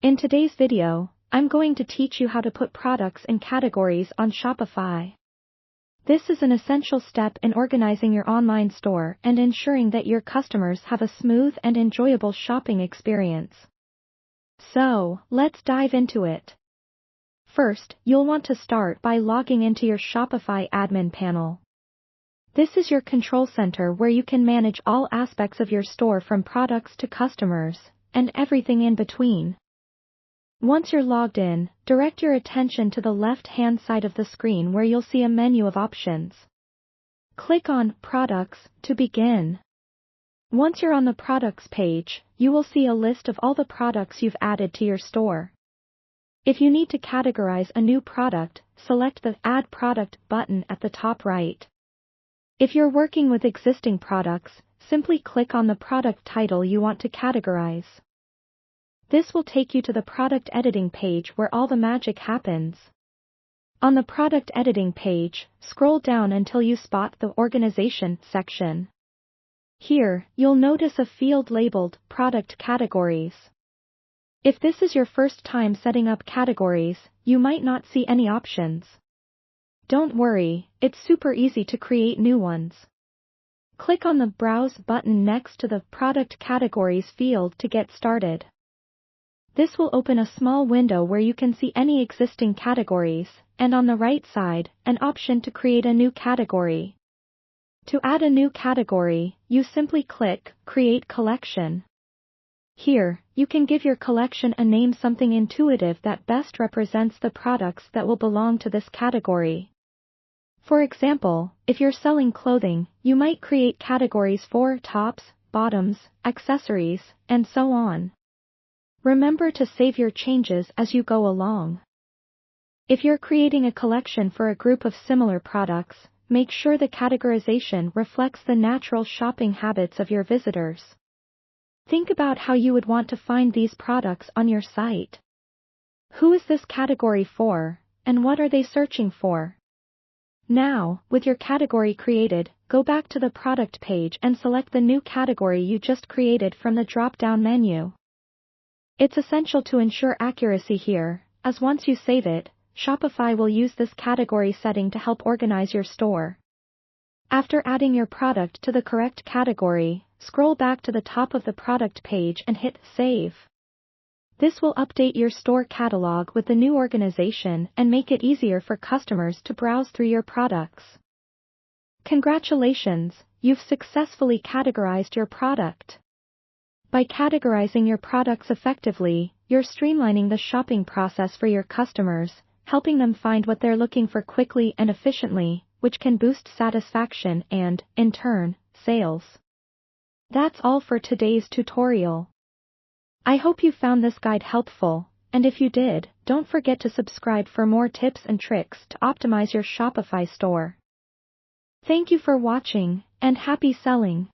In today's video, I'm going to teach you how to put products in categories on Shopify. This is an essential step in organizing your online store and ensuring that your customers have a smooth and enjoyable shopping experience. So, let's dive into it. First, you'll want to start by logging into your Shopify admin panel. This is your control center where you can manage all aspects of your store from products to customers, and everything in between. Once you're logged in, direct your attention to the left-hand side of the screen where you'll see a menu of options. Click on Products to begin. Once you're on the Products page, you will see a list of all the products you've added to your store. If you need to categorize a new product, select the Add Product button at the top right. If you're working with existing products, simply click on the product title you want to categorize. This will take you to the product editing page where all the magic happens. On the product editing page, scroll down until you spot the Organization section. Here, you'll notice a field labeled Product Categories. If this is your first time setting up categories, you might not see any options. Don't worry, it's super easy to create new ones. Click on the Browse button next to the Product Categories field to get started. This will open a small window where you can see any existing categories, and on the right side, an option to create a new category. To add a new category, you simply click Create Collection. Here, you can give your collection a name, something intuitive that best represents the products that will belong to this category. For example, if you're selling clothing, you might create categories for tops, bottoms, accessories, and so on. Remember to save your changes as you go along. If you're creating a collection for a group of similar products, make sure the categorization reflects the natural shopping habits of your visitors. Think about how you would want to find these products on your site. Who is this category for, and what are they searching for? Now, with your category created, go back to the product page and select the new category you just created from the drop-down menu. It's essential to ensure accuracy here, as once you save it, Shopify will use this category setting to help organize your store. After adding your product to the correct category, scroll back to the top of the product page and hit Save. This will update your store catalog with the new organization and make it easier for customers to browse through your products. Congratulations, you've successfully categorized your product. By categorizing your products effectively, you're streamlining the shopping process for your customers, helping them find what they're looking for quickly and efficiently, which can boost satisfaction and, in turn, sales. That's all for today's tutorial. I hope you found this guide helpful, and if you did, don't forget to subscribe for more tips and tricks to optimize your Shopify store. Thank you for watching, and happy selling!